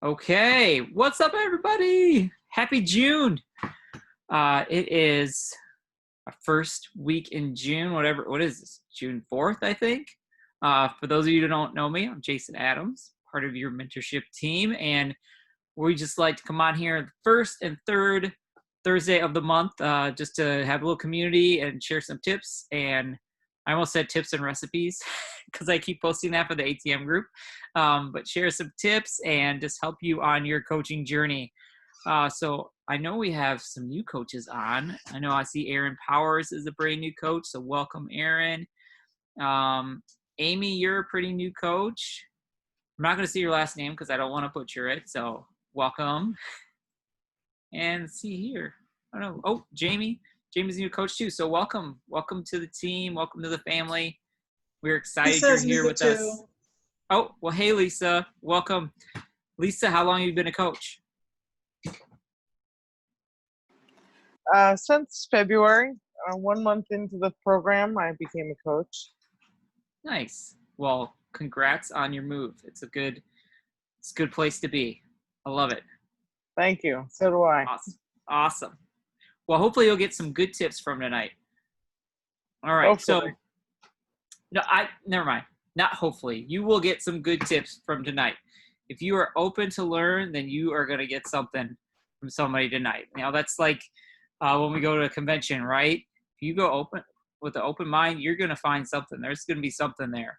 Okay, what's up, everybody? Happy June. It is our first week in June, what is this? June 4th, I think. For those of you who don't know me, I'm Jason Adams, part of your mentorship team, and we just like to come on here the first and third Thursday of the month just to have a little community and share some tips. And I almost said tips and recipes because I keep posting that for the ATM group. But share some tips and just help you on your coaching journey. So I know we have some new coaches on. I know I see Aaron Powers is a brand new coach. So welcome, Aaron. Amy, you're a pretty new coach. I'm not going to see your last name because I don't want to butcher it. So welcome. And let's see here. I don't know. Oh, Jamie. Jamie's a new coach too. So welcome. Welcome to the team. Welcome to the family. We're excited you're here with us. Oh, well, hey, Lisa. Welcome. Lisa, how long have you been a coach? Since February, 1 month into the program, I became a coach. Nice. Well, congrats on your move. It's a good place to be. I love it. Thank you. So do I. Awesome. Well, hopefully you'll get some good tips from tonight. All right. Hopefully. Never mind. Not hopefully. You will get some good tips from tonight. If you are open to learn, then you are going to get something from somebody tonight. Now, that's like when we go to a convention, right? If you go open with an open mind, you're going to find something. There's going to be something there.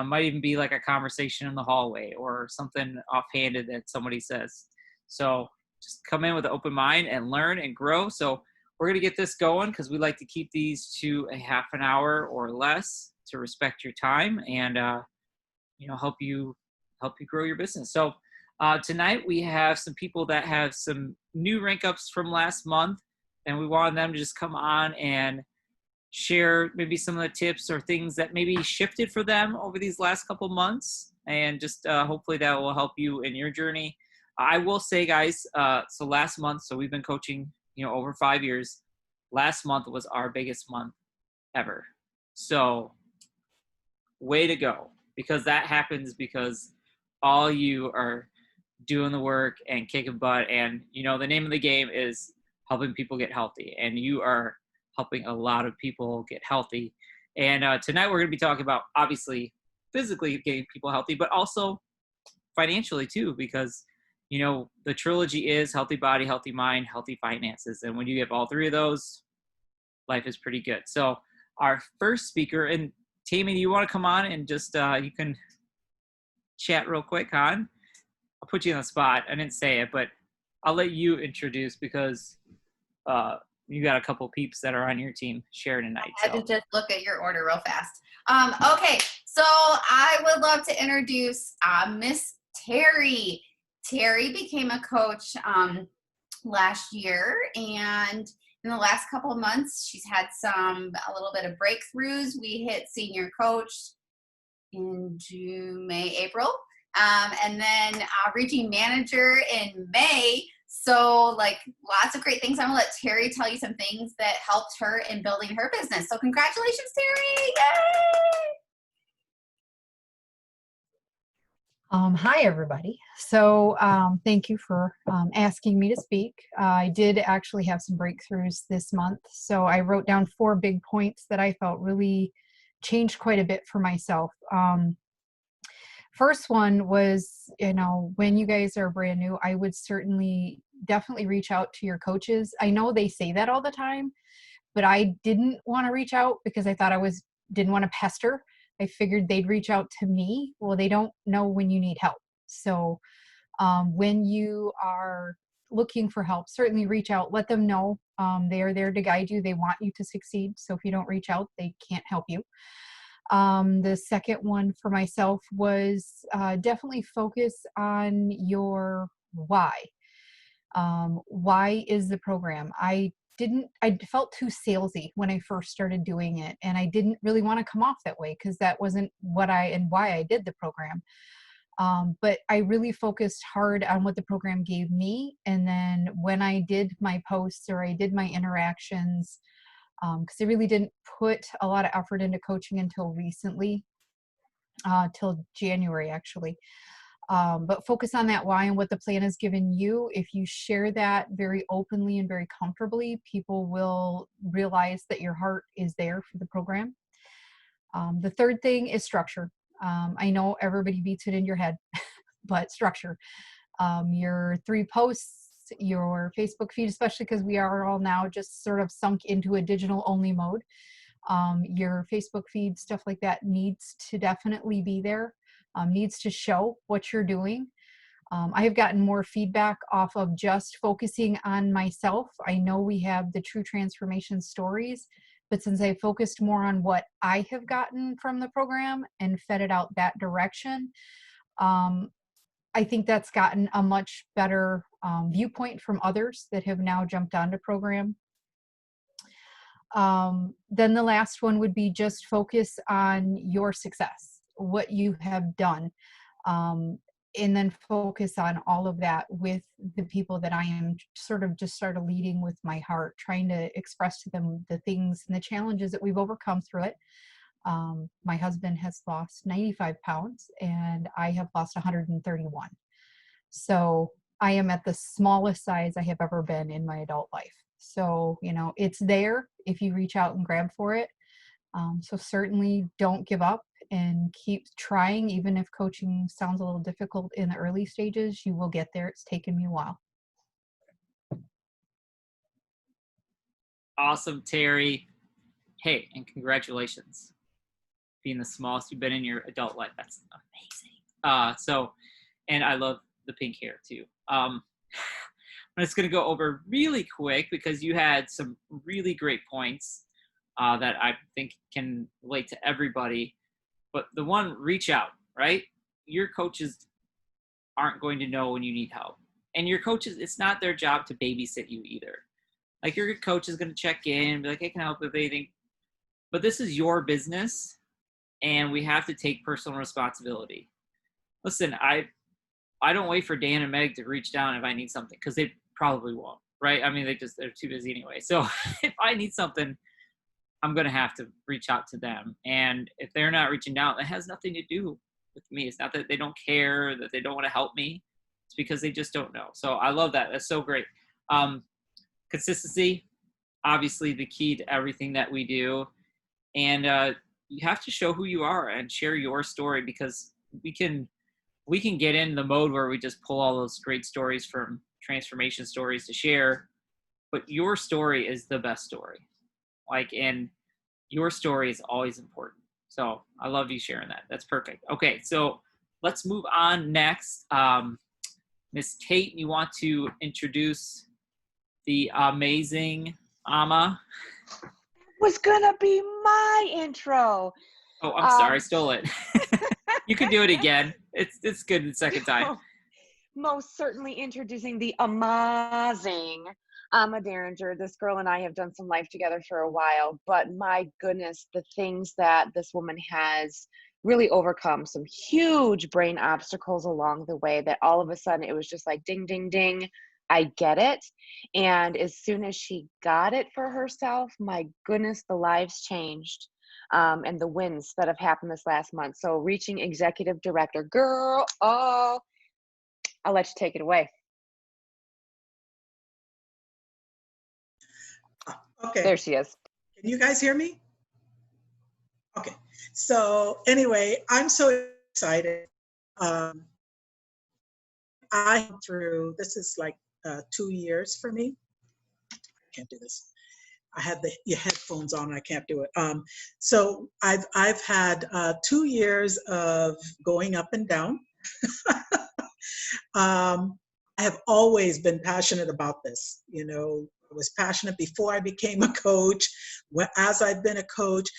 Might even be like a conversation in the hallway or something offhanded that somebody says. So just come in with an open mind and learn and grow. So we're going to get this going because we like to keep these to a half an hour or less to respect your time and help you grow your business. So tonight we have some people that have some new rank ups from last month, and we wanted them to just come on and share maybe some of the tips or things that maybe shifted for them over these last couple months, and just hopefully that will help you in your journey. I will say, guys, so last month, so we've been coaching, over 5 years. Last month was our biggest month ever. So way to go, because that happens because all you are doing the work and kicking butt. And, the name of the game is helping people get healthy. And you are helping a lot of people get healthy. And tonight we're going to be talking about, obviously, physically getting people healthy, but also financially too, because the trilogy is healthy body, healthy mind, healthy finances. And when you have all three of those, life is pretty good. So our first speaker, and Tammy, you want to come on and just, you can chat real quick, hon? I'll put you on the spot. I didn't say it, but I'll let you introduce because you got a couple peeps that are on your team sharing tonight. I had to just look at your order real fast. Okay, so I would love to introduce Miss Terry. Terry became a coach last year, and in the last couple of months, she's had a little bit of breakthroughs. We hit senior coach in June, May, April, and then region manager in May. So lots of great things. I'm gonna let Terry tell you some things that helped her in building her business. So congratulations, Terry! Yay! Hi, everybody. So thank you for asking me to speak. I did actually have some breakthroughs this month. So I wrote down 4 big points that I felt really changed quite a bit for myself. First one was, when you guys are brand new, I would definitely reach out to your coaches. I know they say that all the time, but I didn't want to reach out because I thought didn't want to pester. I figured they'd reach out to me. Well, they don't know when you need help. So when you are looking for help, certainly reach out, let them know. They are there to guide you. They want you to succeed. So if you don't reach out, they can't help you. The second one for myself was definitely focus on your why. Why is the program? I felt too salesy when I first started doing it, and I didn't really want to come off that way because that wasn't why I did the program. But I really focused hard on what the program gave me. And then when I did my posts or I did my interactions, because I really didn't put a lot of effort into coaching until recently, till January actually. But focus on that why and what the plan has given you. If you share that very openly and very comfortably, people will realize that your heart is there for the program. The third thing is structure. I know everybody beats it in your head, but structure. Your 3 posts, your Facebook feed, especially because we are all now just sort of sunk into a digital only mode. Your Facebook feed, stuff like that needs to definitely be there, needs to show what you're doing. I have gotten more feedback off of just focusing on myself. I know we have the True Transformation stories, but since I focused more on what I have gotten from the program and fed it out that direction, I think that's gotten a much better viewpoint from others that have now jumped onto program. Then the last one would be just focus on your success, what you have done, and then focus on all of that with the people that I am sort of just started leading with my heart, trying to express to them the things and the challenges that we've overcome through it. My husband has lost 95 pounds and I have lost 131. So I am at the smallest size I have ever been in my adult life. So, you know, it's there if you reach out and grab for it. So certainly don't give up and keep trying. Even if coaching sounds a little difficult in the early stages, you will get there. It's taken me a while. Awesome, Terry. Hey, and congratulations. Being the smallest you've been in your adult life. That's amazing. And I love the pink hair too. I'm just going to go over really quick because you had some really great points that I think can relate to everybody. But the one, reach out, right? Your coaches aren't going to know when you need help. And your coaches, it's not their job to babysit you either. Like your coach is going to check in, be like, hey, can I help with anything? But this is your business, and we have to take personal responsibility. Listen, I don't wait for Dan and Meg to reach down if I need something, because they probably won't, right? I mean, they're too busy anyway. So if I need something, I'm going to have to reach out to them. And if they're not reaching out, it has nothing to do with me. It's not that they don't care, that they don't want to help me. It's because they just don't know. So I love that. That's so great. Consistency, obviously the key to everything that we do. And you have to show who you are and share your story, because we can get in the mode where we just pull all those great stories from transformation stories to share, but your story is the best story. And your story is always important. So I love you sharing that. That's perfect. Okay, so let's move on next. Miss Kate, you want to introduce the amazing Amma? Was gonna be my intro. Oh, I'm sorry, I stole it. You can do it again. It's good the second time. Most certainly introducing the amazing Amma Derringer. This girl and I have done some life together for a while, but my goodness, the things that this woman has really overcome, some huge brain obstacles along the way, that all of a sudden it was just like ding, ding, ding. I get it. And as soon as she got it for herself, my goodness, the lives changed. And the wins that have happened this last month. So reaching executive director, girl, oh, I'll let you take it away. Okay. There she is. Can you guys hear me? Okay. So anyway, I'm so excited. This is like 2 years for me. I can't do this. I had your headphones on and I can't do it. So I've had 2 years of going up and down. I have always been passionate about this. You know, I was passionate before I became a coach. As I've been a coach,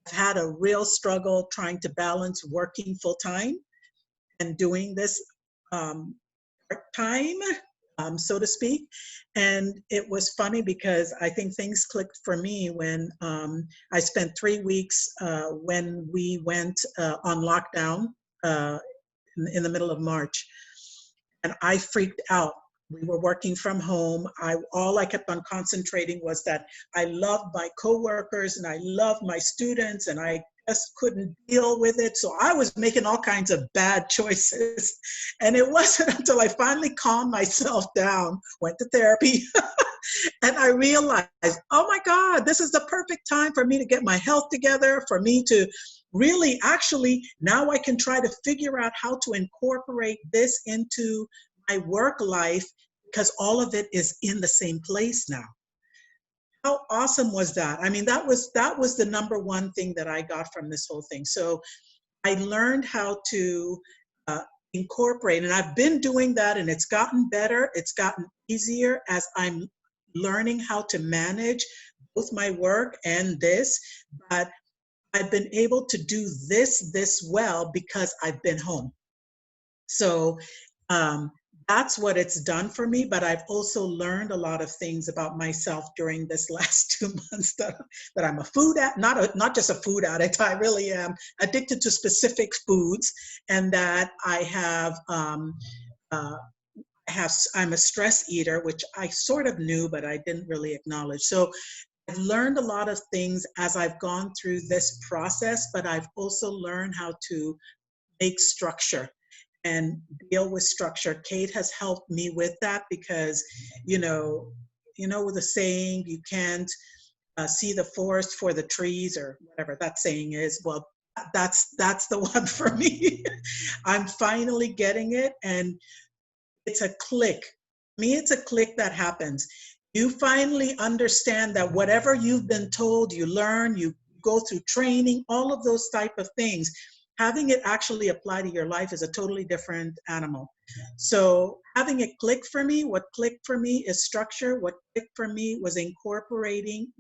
I've had a real struggle trying to balance working full time and doing this part-time, so to speak. And it was funny because I think things clicked for me when I spent 3 weeks when we went on lockdown in the middle of March. And I freaked out. We were working from home. All I kept on concentrating was that I loved my coworkers and I loved my students, and I just couldn't deal with it. So I was making all kinds of bad choices. And it wasn't until I finally calmed myself down, went to therapy, and I realized, oh my God, this is the perfect time for me to get my health together, for me to really actually, now I can try to figure out how to incorporate this into my work life because all of it is in the same place now. How awesome was that? I mean, that was the number one thing that I got from this whole thing. So I learned how to incorporate, and I've been doing that, and it's gotten better. It's gotten easier as I'm learning how to manage both my work and this. But I've been able to do this well because I've been home. So that's what it's done for me. But I've also learned a lot of things about myself during this last 2 months that I'm a food addict, not just a food addict. I really am addicted to specific foods, and that I'm a stress eater, which I sort of knew, but I didn't really acknowledge. So I've learned a lot of things as I've gone through this process, but I've also learned how to make structure and deal with structure. Kate has helped me with that because, you know, with the saying, you can't see the forest for the trees, or whatever that saying is. Well, that's the one for me. I'm finally getting it, and it's a click. To me, it's a click that happens. You finally understand that whatever you've been told, you learn, you go through training, all of those type of things, having it actually apply to your life is a totally different animal. So having it click for me, what clicked for me is structure. What clicked for me was incorporating.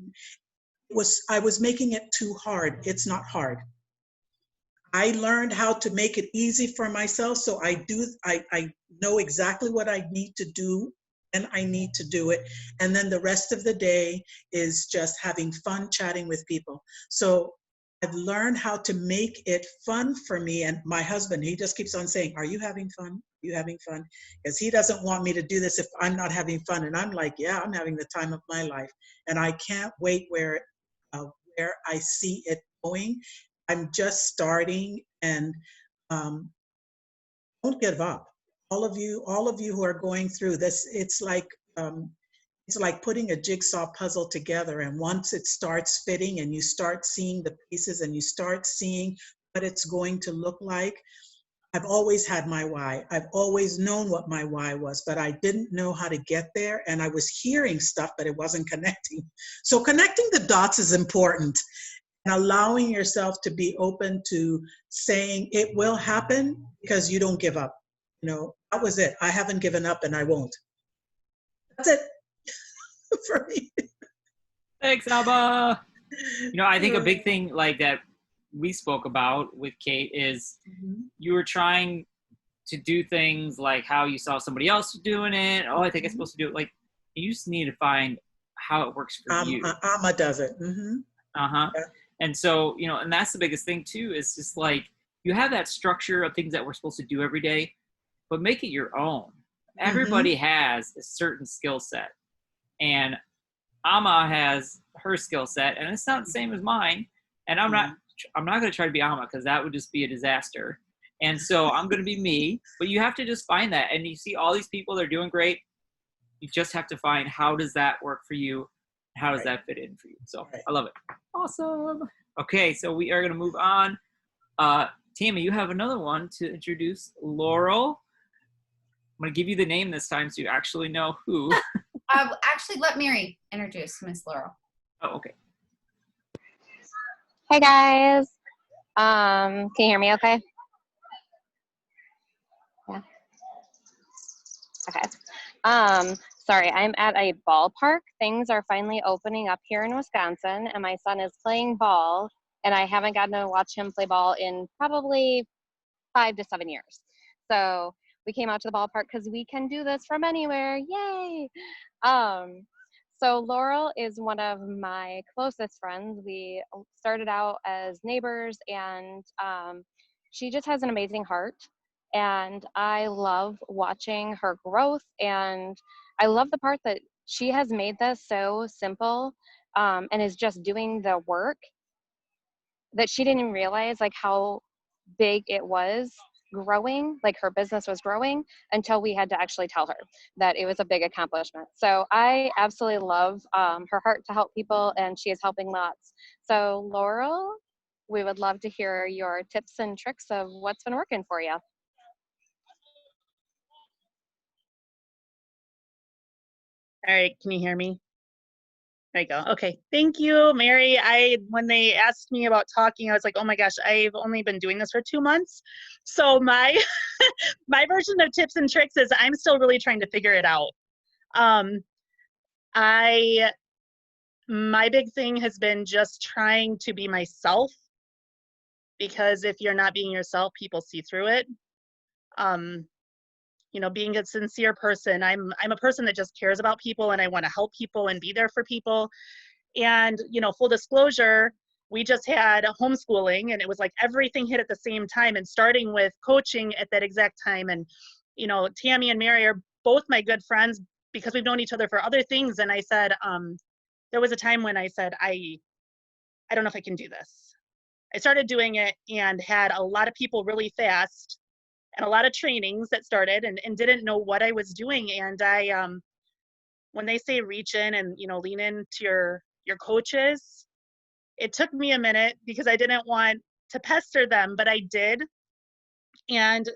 I was making it too hard. It's not hard. I learned how to make it easy for myself. So I know exactly what I need to do, and I need to do it. And then the rest of the day is just having fun chatting with people. So I've learned how to make it fun for me. And my husband, he just keeps on saying, are you having fun? Are you having fun? Because he doesn't want me to do this if I'm not having fun. And I'm like, yeah, I'm having the time of my life. And I can't wait where I see it going. I'm just starting, and don't give up. All of you who are going through this, it's like putting a jigsaw puzzle together. And once it starts fitting and you start seeing the pieces and you start seeing what it's going to look like, I've always had my why. I've always known what my why was, but I didn't know how to get there. And I was hearing stuff, but it wasn't connecting. So connecting the dots is important, and allowing yourself to be open to saying it will happen because you don't give up. That was it. I haven't given up, and I won't. That's it for me. Thanks, Alba. I think a big thing like that we spoke about with Kate is you were trying to do things like how you saw somebody else doing it. Oh, I think I'm supposed to do it. Like, you just need to find how it works for you. Amma does it. Yeah. And so, and that's the biggest thing too, is just like, you have that structure of things that we're supposed to do every day, but make it your own. Everybody has a certain skill set, and Amma has her skill set, and it's not the same as mine. And I'm not going to try to be Amma, because that would just be a disaster. And so I'm going to be me, but you have to just find that. And you see all these people, they're doing great. You just have to find, how does that work for you? How does that fit in for you? So I love it. Awesome. Okay, so we are going to move on. Tammy, you have another one to introduce. Laurel. I'm going to give you the name this time so you actually know who. Actually, let Mary introduce Miss Laurel. Oh, okay. Hey guys. Can you hear me okay? Yeah. Okay. Sorry, I'm at a ballpark. Things are finally opening up here in Wisconsin, and my son is playing ball, and I haven't gotten to watch him play ball in probably 5 to 7 years. So we came out to the ballpark because we can do this from anywhere. Yay! So Laurel is one of my closest friends. We started out as neighbors, and she just has an amazing heart. And I love watching her growth, and I love the part that she has made this so simple, and is just doing the work that she didn't even realize like how big it was growing, like her business was growing, until we had to actually tell her that it was a big accomplishment. So I absolutely love her heart to help people, and she is helping lots. So Laurel, we would love to hear your tips and tricks of what's been working for you. All right, can you hear me? There you go. Okay, thank you, Mary. When they asked me about talking, I was like, oh my gosh, I've only been doing this for 2 months. So my my version of tips and tricks is I'm still really trying to figure it out. My big thing has been just trying to be myself, because if you're not being yourself, people see through it. You know, being a sincere person. I'm a person that just cares about people, and I want to help people and be there for people. And, you know, full disclosure, we just had homeschooling, and it was like everything hit at the same time, and starting with coaching at that exact time. And, you know, Tammy and Mary are both my good friends because we've known each other for other things. And I said, there was a time when I said, I don't know if I can do this. I started doing it and had a lot of people really fast, and a lot of trainings that started, and didn't know what I was doing. And I, when they say reach in and, you know, lean into your coaches, it took me a minute because I didn't want to pester them, but I did. And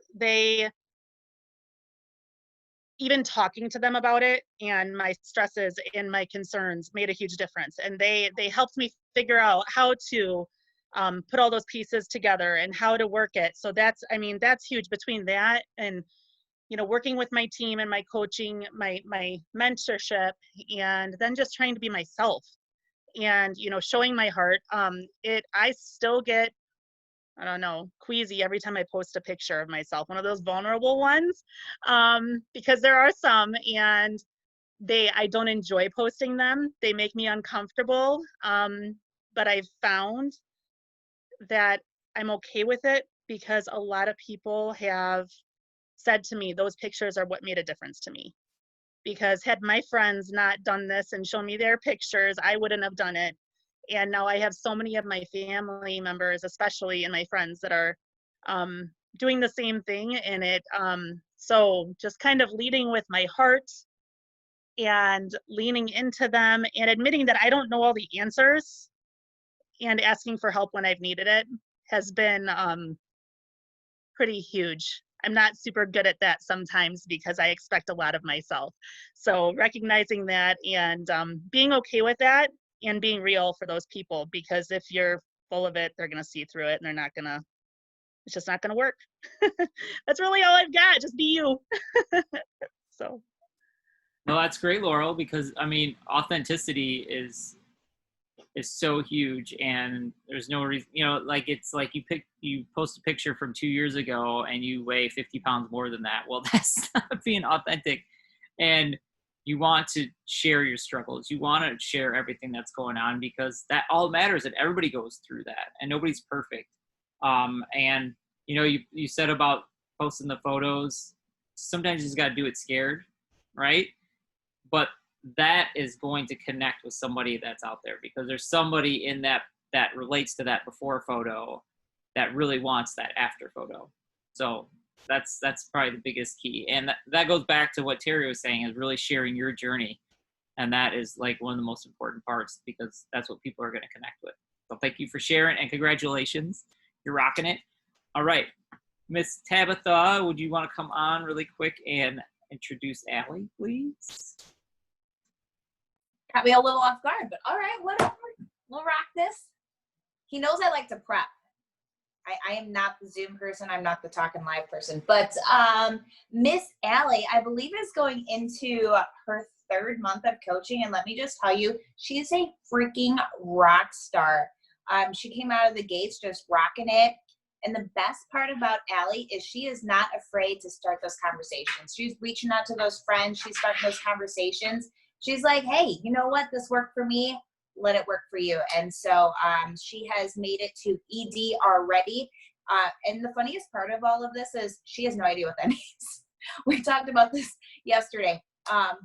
even talking to them about it and my stresses and my concerns made a huge difference. And they helped me figure out how to put all those pieces together and how to work it. So that's huge. Between that and, you know, working with my team and my coaching, my mentorship, and then just trying to be myself and, you know, showing my heart. I still get, I don't know, queasy every time I post a picture of myself, one of those vulnerable ones, because there are some, and I don't enjoy posting them. They make me uncomfortable. But I've found that I'm okay with it because a lot of people have said to me, those pictures are what made a difference to me. Because had my friends not done this and shown me their pictures, I wouldn't have done it. And now I have so many of my family members, especially, and my friends that are doing the same thing. And so just kind of leading with my heart and leaning into them and admitting that I don't know all the answers and asking for help when I've needed it has been pretty huge. I'm not super good at that sometimes because I expect a lot of myself. So recognizing that and being okay with that and being real for those people, because if you're full of it, they're going to see through it, and it's just not going to work. That's really all I've got. Just be you. So. No, that's great, Laurel, because I mean, authenticity is so huge, and there's no reason, you know, like it's like you post a picture from 2 years ago and you weigh 50 pounds more than that. Well, that's not being authentic. And you want to share your struggles. You want to share everything that's going on, because that all matters, and everybody goes through that, and nobody's perfect. And you know, you said about posting the photos, sometimes you just got to do it scared, right? But that is going to connect with somebody that's out there, because there's somebody in that relates to that before photo that really wants that after photo. So that's probably the biggest key. And that goes back to what Terry was saying, is really sharing your journey. And that is like one of the most important parts, because that's what people are going to connect with. So thank you for sharing, and congratulations. You're rocking it. All right. Miss Tabitha, would you want to come on really quick and introduce Allie, please? Got me a little off guard, but all right, whatever. We'll rock this. He knows I like to prep. I am not the Zoom person. I'm not the talking live person. But Miss Allie, I believe, is going into her 3rd month of coaching. And let me just tell you, she is a freaking rock star. She came out of the gates just rocking it. And the best part about Allie is she is not afraid to start those conversations. She's reaching out to those friends. She's starting those conversations. She's like, hey, you know what? This worked for me. Let it work for you. And so she has made it to ED already. And the funniest part of all of this is she has no idea what that means. We talked about this yesterday.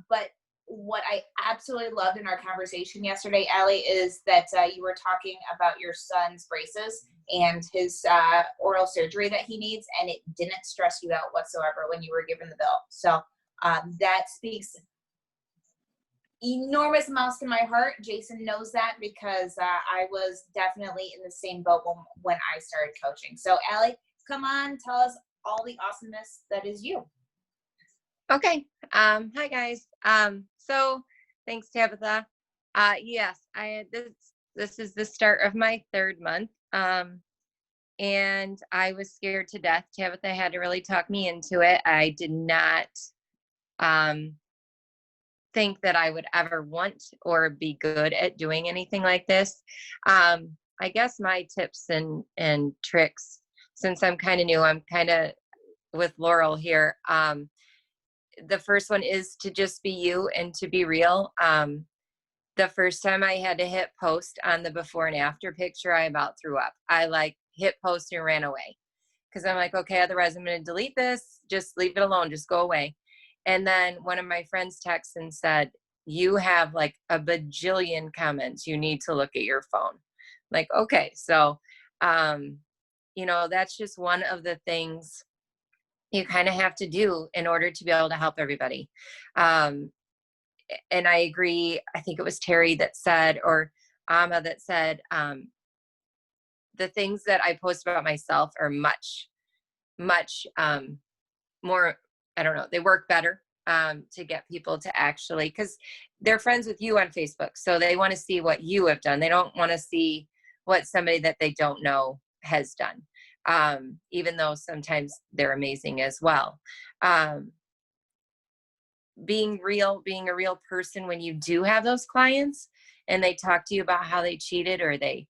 But what I absolutely loved in our conversation yesterday, Allie, is that you were talking about your son's braces and his oral surgery that he needs, and it didn't stress you out whatsoever when you were given the bill. So that speaks enormous amounts to my heart. Jason knows that because I was definitely in the same boat when I started coaching. So Allie, come on, tell us all the awesomeness that is you. Okay. Hi guys. So thanks, Tabitha. Yes, this is the start of my 3rd month. And I was scared to death. Tabitha had to really talk me into it. I did not think that I would ever want or be good at doing anything like this. I guess my tips and tricks, since I'm kind of new, I'm kind of with Laurel here. The first one is to just be you and to be real. The first time I had to hit post on the before and after picture, I about threw up. I hit post and ran away because I'm like, okay, otherwise I'm going to delete this. Just leave it alone. Just go away. And then one of my friends texted and said, you have like a bajillion comments. You need to look at your phone. Like, okay. So, that's just one of the things you kind of have to do in order to be able to help everybody. And I agree. I think it was Terry that said, or Amma that said, the things that I post about myself are much more, I don't know, they work better to get people to actually, because they're friends with you on Facebook. So they want to see what you have done. They don't want to see what somebody that they don't know has done. Even though sometimes they're amazing as well. Being a real person when you do have those clients and they talk to you about how they cheated or they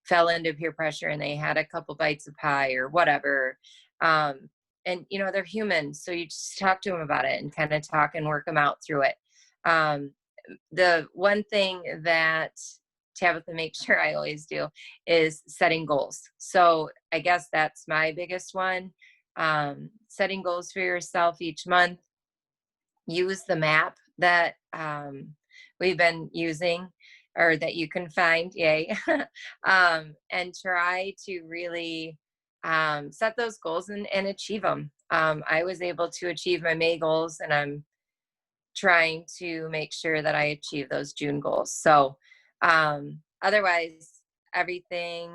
fell into peer pressure and they had a couple bites of pie or whatever. And they're human. So you just talk to them about it and kind of talk and work them out through it. The one thing that Tabitha makes sure I always do is setting goals. So I guess that's my biggest one. Setting goals for yourself each month. Use the map that we've been using or that you can find, yay. And try to really set those goals and achieve them. I was able to achieve my May goals and I'm trying to make sure that I achieve those June goals. So otherwise, everything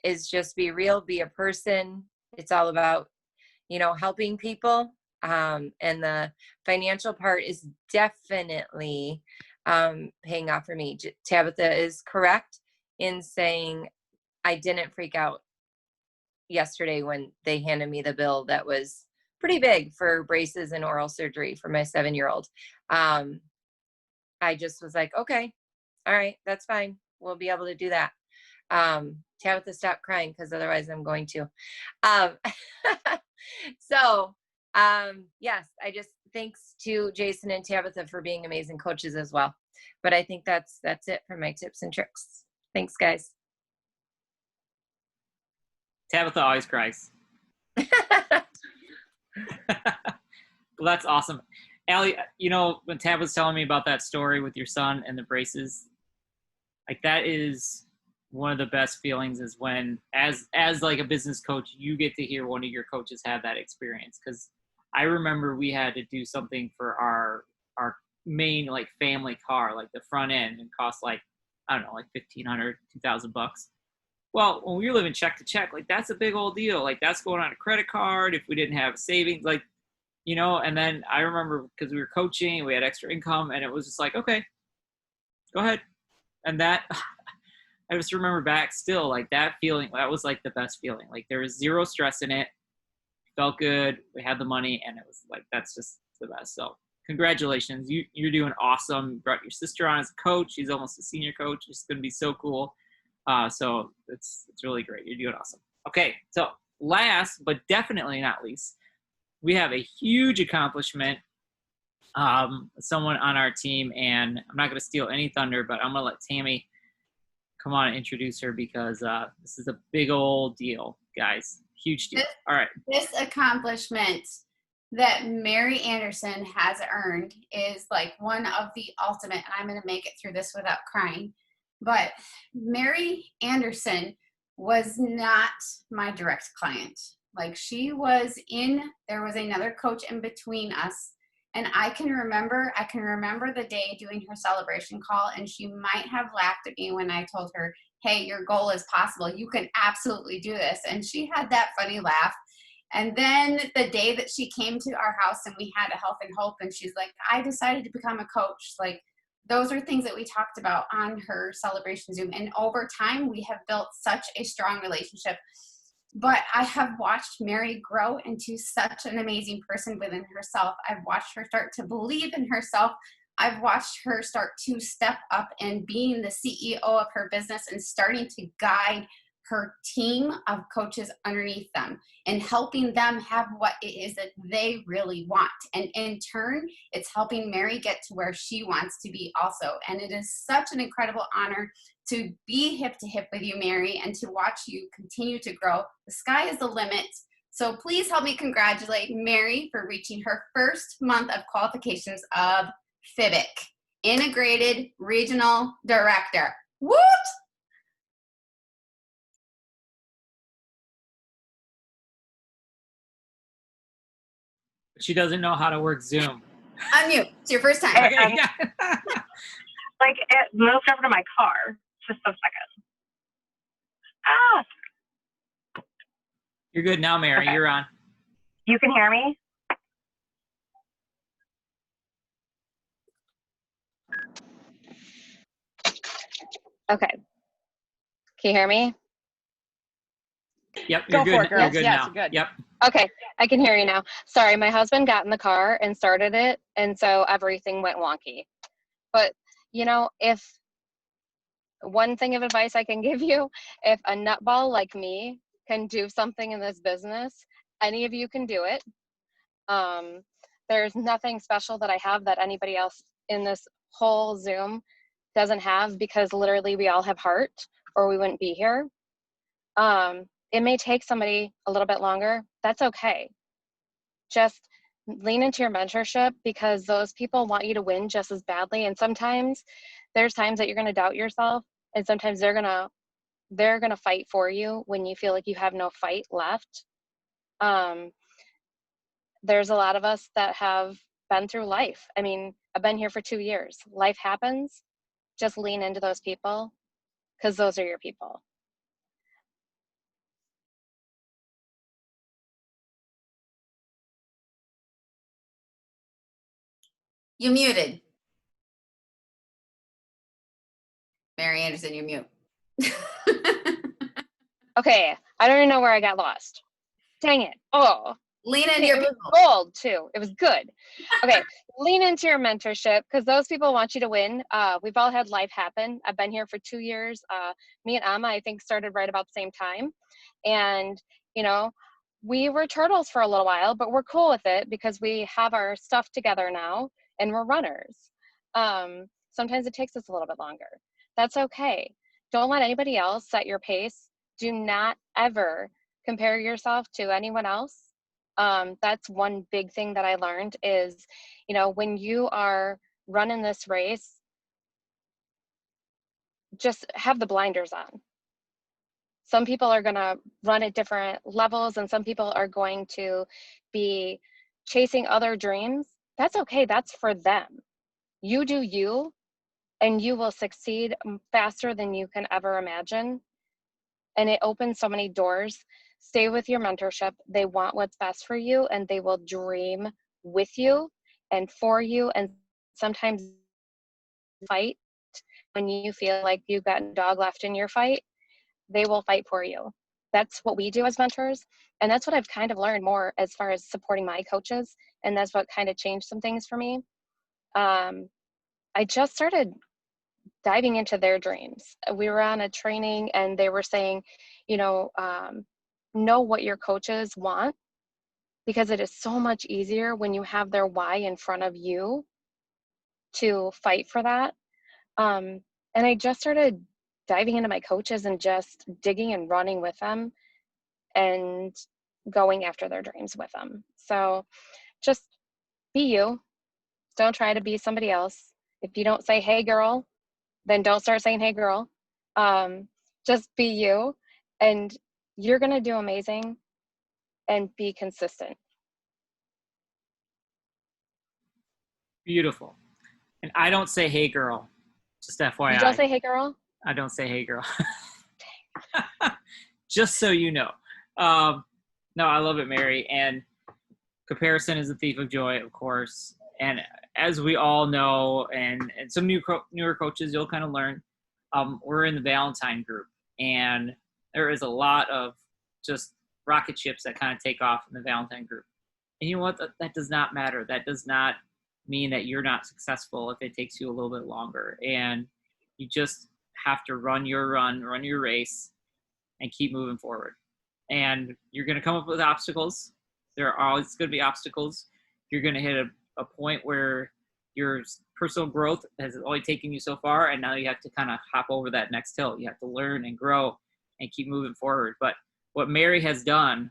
is just be real, be a person. It's all about, helping people. And the financial part is definitely paying off for me. Tabitha is correct in saying I didn't freak out yesterday when they handed me the bill that was pretty big for braces and oral surgery for my 7-year-old. I just was like, okay, all right, that's fine. We'll be able to do that. Tabitha, stop crying because otherwise I'm going to. So, yes, I just thanks to Jason and Tabitha for being amazing coaches as well. But I think that's it for my tips and tricks. Thanks, guys. Tabitha always cries. Well, that's awesome. Allie, when Tab was telling me about that story with your son and the braces, like that is one of the best feelings is when, as like a business coach, you get to hear one of your coaches have that experience. Because I remember we had to do something for our main like family car, like the front end, and cost like, I don't know, like $1,500, $2,000. Well, when we were living check to check, like that's a big old deal. Like that's going on a credit card if we didn't have savings, like, and then I remember because we were coaching, we had extra income, and it was just like, okay, go ahead. And that, I just remember back still, like that feeling, that was like the best feeling. Like there was zero stress in it. Felt good. We had the money, and it was like, that's just the best. So congratulations. You're doing awesome. You brought your sister on as a coach. She's almost a senior coach. It's going to be so cool. So it's really great. You're doing awesome. Okay. So last, but definitely not least, we have a huge accomplishment. Someone on our team, and I'm not going to steal any thunder, but I'm going to let Tammy come on and introduce her because this is a big old deal, guys. Huge deal. All right. This accomplishment that Mary Anderson has earned is like one of the ultimate, and I'm going to make it through this without crying. But Mary Anderson was not my direct client. Like there was another coach in between us. And I can remember the day doing her celebration call, and she might have laughed at me when I told her, hey, your goal is possible. You can absolutely do this. And she had that funny laugh. And then the day that she came to our house and we had a health and hope, and she's like, I decided to become a coach. Like, those are things that we talked about on her celebration Zoom. And over time, we have built such a strong relationship. But I have watched Mary grow into such an amazing person within herself. I've watched her start to believe in herself. I've watched her start to step up and being the CEO of her business and starting to guide her team of coaches underneath them and helping them have what it is that they really want. And in turn, it's helping Mary get to where she wants to be also. And it is such an incredible honor to be hip to hip with you, Mary, and to watch you continue to grow. The sky is the limit. So please help me congratulate Mary for reaching her first month of qualifications of FIBIC, Integrated Regional Director. Woot! She doesn't know how to work Zoom. Unmute. It's your first time. Okay, yeah. Like, it moved over to my car. Just a second. Ah! You're good now, Mary. Okay. You're on. You can hear me? Okay. Can you hear me? Yep, you're Go good. for it, girls. You're good Yes, now. you're good. Yep. Okay, I can hear you now. Sorry, my husband got in the car and started it, and so everything went wonky. But, you know, if one thing of advice I can give you, if a nutball like me can do something in this business, any of you can do it. There's nothing special that I have that anybody else in this whole Zoom doesn't have, because literally we all have heart or we wouldn't be here. It may take somebody a little bit longer. That's okay. Just lean into your mentorship, because those people want you to win just as badly. And sometimes there's times that you're going to doubt yourself, and sometimes they're going to fight for you when you feel like you have no fight left. There's a lot of us that have been through life. I mean, I've been here for 2 years. Life happens. Just lean into those people, because those are your people. You muted. Mary Anderson, you're mute. Okay, I don't even know where I got lost. Dang it. Oh, Lean into okay, your it was people. gold too. It was good. Okay, lean into your mentorship, because those people want you to win. We've all had life happen. I've been here for 2 years. Me and Amma, I think, started right about the same time. And, you know, we were turtles for a little while, but we're cool with it because we have our stuff together now and we're runners. Sometimes it takes us a little bit longer. That's okay. Don't let anybody else set your pace. Do not ever compare yourself to anyone else. That's one big thing that I learned is, you know, when you are running this race, just have the blinders on. Some people are going to run at different levels, and some people are going to be chasing other dreams. That's okay. That's for them. You do you, and you will succeed faster than you can ever imagine. And it opens so many doors. Stay with your mentorship. They want what's best for you, and they will dream with you and for you, and sometimes fight when you feel like you've got a dog left in your fight. They will fight for you. That's what we do as mentors. And that's what I've kind of learned more as far as supporting my coaches. And that's what kind of changed some things for me. I just started diving into their dreams. We were on a training and they were saying, you know what your coaches want, because it is so much easier when you have their why in front of you to fight for that. And I just started diving into my coaches and just digging and running with them and going after their dreams with them. So just be you. Don't try to be somebody else. If you don't say, hey girl, then don't start saying, hey girl. Just be you, and you're going to do amazing, and be consistent. Beautiful. And I don't say, hey girl, just FYI. You don't say, hey girl? I don't say, hey girl. Just so you know. No, I love it, Mary. And comparison is the thief of joy, of course. And as we all know, and some newer coaches, you'll kind of learn, we're in the Valentine group. And there is a lot of just rocket ships that kind of take off in the Valentine group. And you know what? That does not matter. That does not mean that you're not successful if it takes you a little bit longer. And you just have to run your race, and keep moving forward. And you're going to come up with obstacles. There are always going to be obstacles. You're going to hit a point where your personal growth has only taken you so far, and now you have to kind of hop over that next hill. You have to learn and grow and keep moving forward. But what Mary has done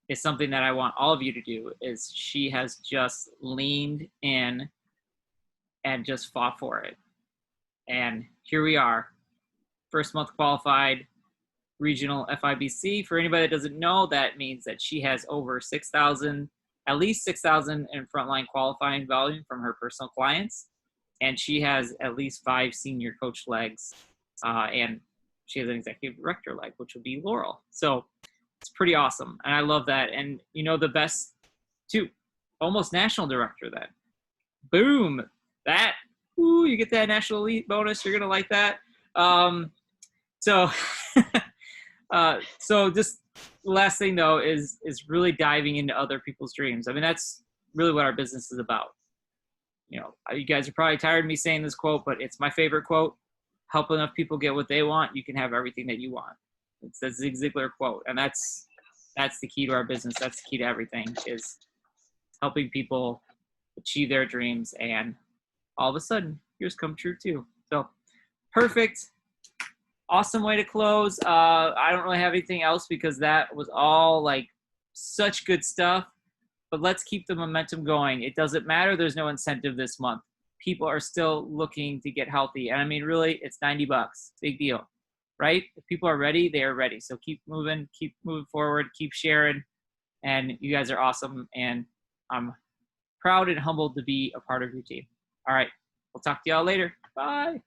is something that I want all of you to do, is she has just leaned in and just fought for it. And here we are, first month qualified regional FIBC. For anybody that doesn't know, that means that she has over 6,000, at least 6,000 in frontline qualifying volume from her personal clients. And she has at least 5 senior coach legs. And she has an executive director leg, which will be Laurel. So it's pretty awesome. And I love that. And you know, the best too, almost national director then. Boom. That, ooh, you get that national elite bonus. You're going to like that. So just the last thing though is really diving into other people's dreams. I mean, that's really what our business is about. You know, you guys are probably tired of me saying this quote, but it's my favorite quote. Help enough people get what they want, you can have everything that you want. It's the Zig Ziglar quote. And that's the key to our business. That's the key to everything, is helping people achieve their dreams. And all of a sudden, yours come true too. So perfect. Awesome way to close. I don't really have anything else because that was all like such good stuff. But let's keep the momentum going. It doesn't matter. There's no incentive this month. People are still looking to get healthy. And I mean, really, it's $90. Big deal, right? If people are ready, they are ready. So keep moving forward, keep sharing. And you guys are awesome. And I'm proud and humbled to be a part of your team. All right. We'll talk to y'all later. Bye.